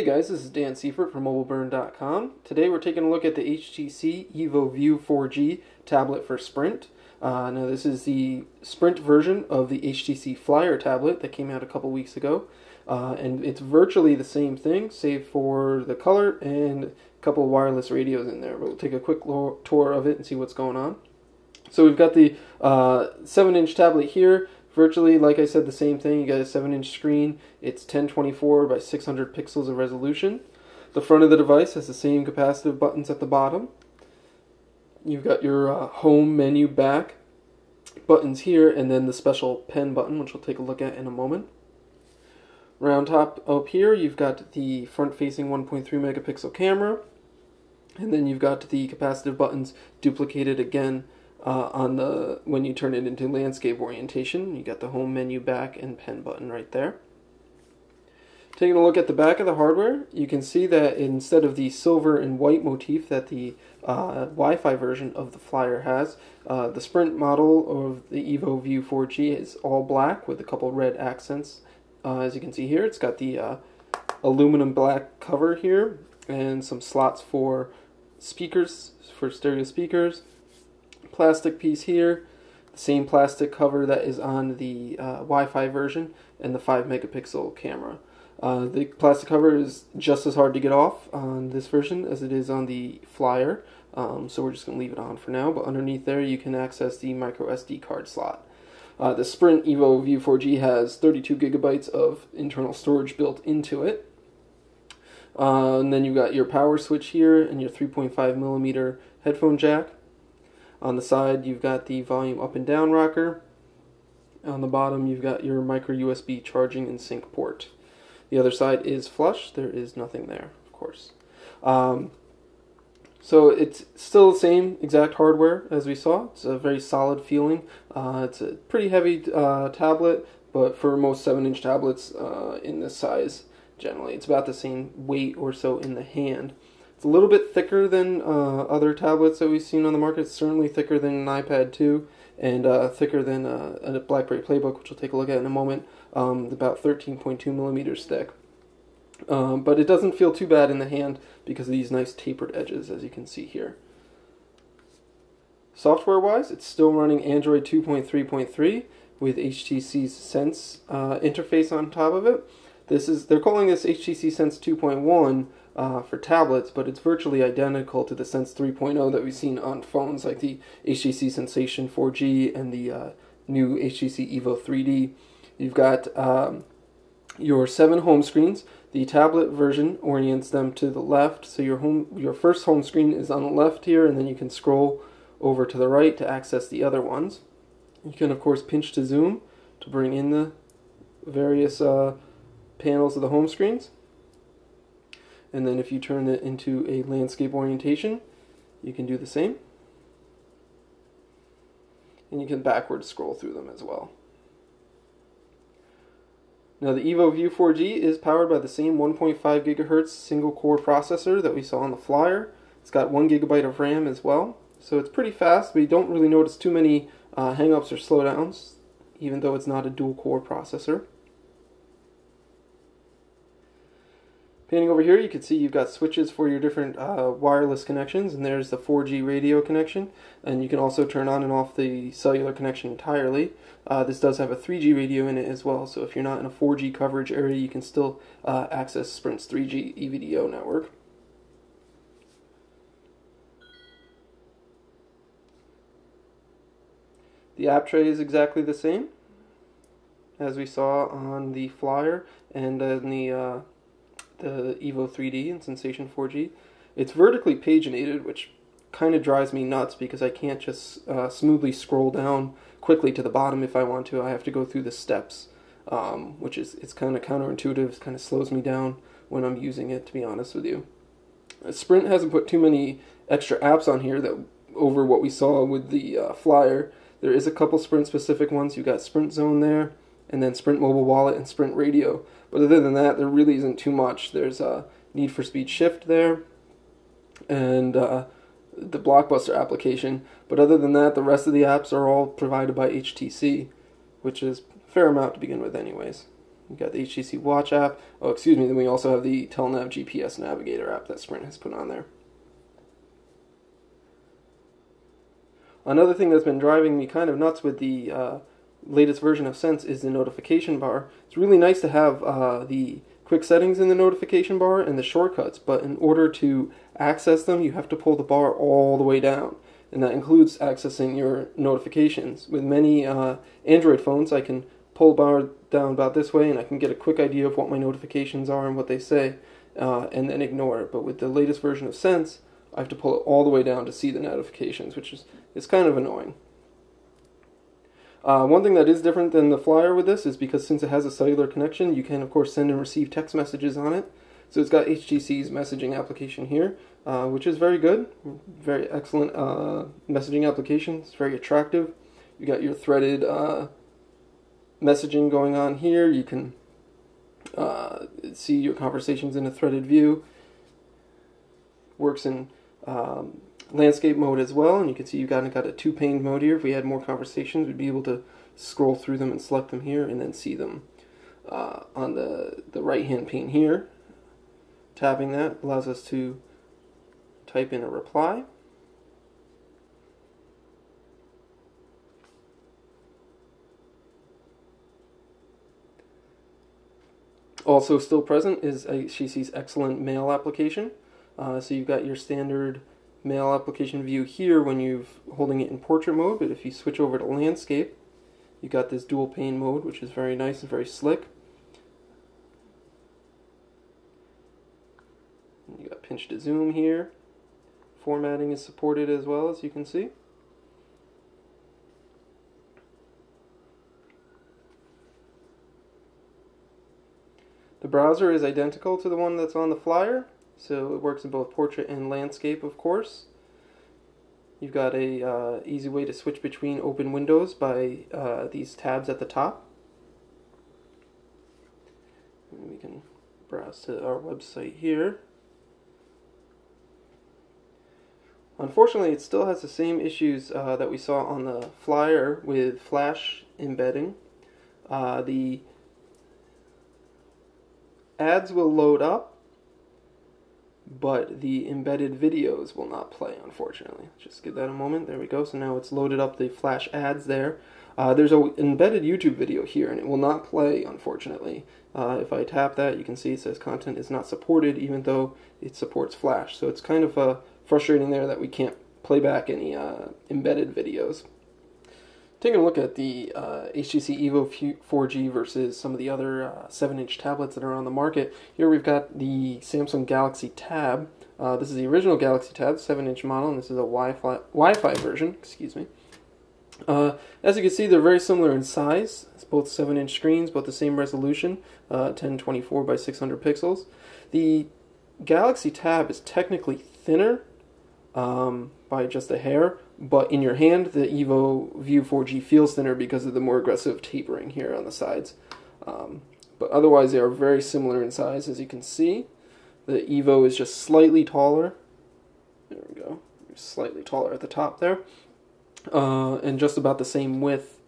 Hey guys, this is Dan Seifert from mobileburn.com. Today we're taking a look at the HTC EVO View 4G tablet for Sprint. Now this is the Sprint version of the HTC Flyer tablet that came out a couple weeks ago. And it's virtually the same thing, save for the color and a couple of wireless radios in there. We'll take a quick tour of it and see what's going on. So we've got the 7-inch tablet here. Virtually, like I said, the same thing. You got a 7-inch screen. It's 1024 by 600 pixels of resolution. The front of the device has the same capacitive buttons at the bottom. You've got your home menu back buttons here, and then the special pen button, which we'll take a look at in a moment. Round top up here, you've got the front-facing 1.3 megapixel camera, and then you've got the capacitive buttons duplicated again when you turn it into landscape orientation. You got the home menu back and pen button right there. Taking a look at the back of the hardware, you can see that instead of the silver and white motif that the Wi-Fi version of the Flyer has, the Sprint model of the EVO View 4G is all black with a couple red accents. As you can see here, it's got the aluminum black cover here and some slots for speakers, for stereo speakers. Plastic piece here, the same plastic cover that is on the Wi-Fi version, and the 5 megapixel camera. The plastic cover is just as hard to get off on this version as it is on the Flyer, so we're just going to leave it on for now, but underneath there you can access the microSD card slot. The Sprint EVO View 4G has 32 gigabytes of internal storage built into it. And then you've got your power switch here and your 3.5 millimeter headphone jack. On the side, you've got the volume up and down rocker. On the bottom, you've got your micro USB charging and sync port. The other side is flush. There is nothing there, of course. So it's still the same exact hardware as we saw. It's a very solid feeling. It's a pretty heavy tablet, but for most 7-inch tablets in this size, generally, it's about the same weight or so in the hand. It's a little bit thicker than other tablets that we've seen on the market. It's certainly thicker than an iPad 2 and thicker than a BlackBerry Playbook, which we'll take a look at in a moment, about 13.2 millimeters thick. But it doesn't feel too bad in the hand because of these nice tapered edges, as you can see here. Software-wise, it's still running Android 2.3.3 with HTC's Sense interface on top of it. They're calling this HTC Sense 2.1 for tablets, but it's virtually identical to the Sense 3.0 that we've seen on phones like the HTC Sensation 4G and the new HTC EVO 3D. You've got your 7 home screens. The tablet version orients them to the left, so your first home screen is on the left here, and then you can scroll over to the right to access the other ones. You can, of course, pinch to zoom to bring in the various panels of the home screens. And then if you turn it into a landscape orientation, you can do the same. And you can backwards scroll through them as well. Now the EVO View 4G is powered by the same 1.5 gigahertz single core processor that we saw on the Flyer. It's got 1 gigabyte of RAM as well. So it's pretty fast, but you don't really notice too many hang-ups or slowdowns, even though it's not a dual core processor. Panning over here, you can see you've got switches for your different wireless connections, and there's the 4G radio connection, and you can also turn on and off the cellular connection entirely. This does have a 3G radio in it as well, so if you're not in a 4G coverage area, you can still access Sprint's 3G EVDO network. The app tray is exactly the same as we saw on the Flyer and in the EVO 3D and Sensation 4G. It's vertically paginated, which kind of drives me nuts because I can't just smoothly scroll down quickly to the bottom if I want to. I have to go through the steps, which it's kind of counterintuitive. It kind of slows me down when I'm using it, to be honest with you. Sprint hasn't put too many extra apps on here that over what we saw with the Flyer. There is a couple Sprint-specific ones. You've got Sprint Zone there, and then Sprint Mobile Wallet and Sprint Radio. But other than that, there really isn't too much. There's a Need for Speed Shift there, and the Blockbuster application. But other than that, the rest of the apps are all provided by HTC, which is a fair amount to begin with anyways. You got the HTC Watch app. Oh, excuse me, then we also have the Telenav GPS Navigator app that Sprint has put on there. Another thing that's been driving me kind of nuts with the latest version of Sense is the notification bar. It's really nice to have the quick settings in the notification bar and the shortcuts, but in order to access them, you have to pull the bar all the way down. And that includes accessing your notifications. With many Android phones, I can pull the bar down about this way, and I can get a quick idea of what my notifications are and what they say, and then ignore it. But with the latest version of Sense, I have to pull it all the way down to see the notifications, which is kind of annoying. One thing that is different than the Flyer with this is because since it has a cellular connection, you can, of course, send and receive text messages on it. So it's got HTC's messaging application here, which is very good. Very excellent messaging application. It's very attractive. You got your threaded messaging going on here. You can see your conversations in a threaded view. Works in landscape mode as well, and you can see you've got a two-pane mode here. If we had more conversations, we'd be able to scroll through them and select them here and then see them on the right-hand pane here. Tapping that allows us to type in a reply. Also still present is HTC's excellent mail application. So you've got your standard mail application view here when you're holding it in portrait mode, but if you switch over to landscape, you've got this dual pane mode, which is very nice and very slick. You got pinch to zoom here. Formatting is supported as well, as you can see. The browser is identical to the one that's on the Flyer, so it works in both portrait and landscape, of course. You've got a easy way to switch between open windows by these tabs at the top. And we can browse to our website here. Unfortunately, it still has the same issues that we saw on the Flyer with flash embedding. The ads will load up, but the embedded videos will not play, unfortunately. Just give that a moment. There we go. So now it's loaded up the flash ads there. There's an embedded YouTube video here, and it will not play, unfortunately. If I tap that, you can see it says content is not supported, even though it supports flash. So it's kind of frustrating there that we can't play back any embedded videos. Taking a look at the HTC EVO 4G versus some of the other 7-inch tablets that are on the market. Here we've got the Samsung Galaxy Tab. This is the original Galaxy Tab, 7-inch model, and this is a Wi-Fi version. Excuse me. As you can see, they're very similar in size. It's both 7-inch screens, both the same resolution, 1024 by 600 pixels. The Galaxy Tab is technically thinner by just a hair, but in your hand, the EVO View 4G feels thinner because of the more aggressive tapering here on the sides. But otherwise, they are very similar in size, as you can see. The EVO is just slightly taller. There we go. Slightly taller at the top there. And just about the same width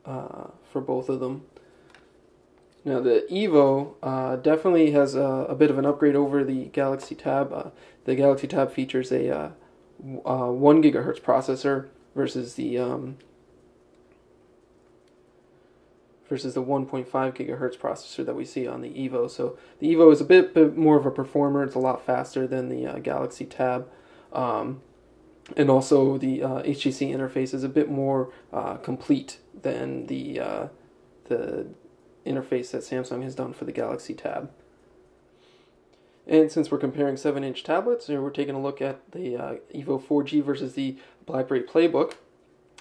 for both of them. Now the EVO definitely has a bit of an upgrade over the Galaxy Tab. The Galaxy Tab features a 1 GHz processor versus the 1.5 GHz processor that we see on the EVO. So the EVO is a bit more of a performer. It's a lot faster than the Galaxy Tab. And also the HTC interface is a bit more complete than the interface that Samsung has done for the Galaxy Tab. And since we're comparing 7-inch tablets, we're taking a look at the EVO 4G versus the BlackBerry Playbook.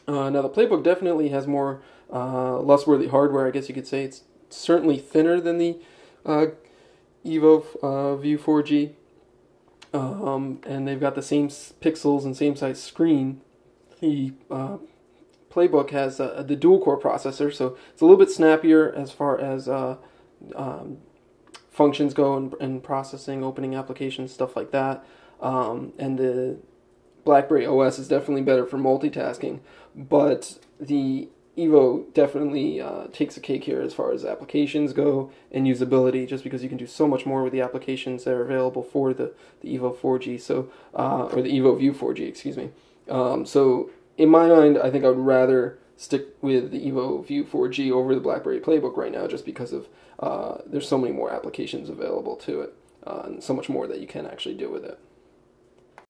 Now the Playbook definitely has more lust-worthy hardware, I guess you could say. It's certainly thinner than the EVO View 4G. And they've got the same pixels and same size screen. The Playbook has the dual-core processor, so it's a little bit snappier as far as functions go and processing, opening applications, stuff like that. And the BlackBerry OS is definitely better for multitasking, but the EVO definitely takes a cake here as far as applications go and usability, just because you can do so much more with the applications that are available for the EVO 4G, so or the EVO View 4G, excuse me. So in my mind, I think I would rather stick with the EVO View 4G over the BlackBerry Playbook right now, just because of there's so many more applications available to it, and so much more that you can actually do with it.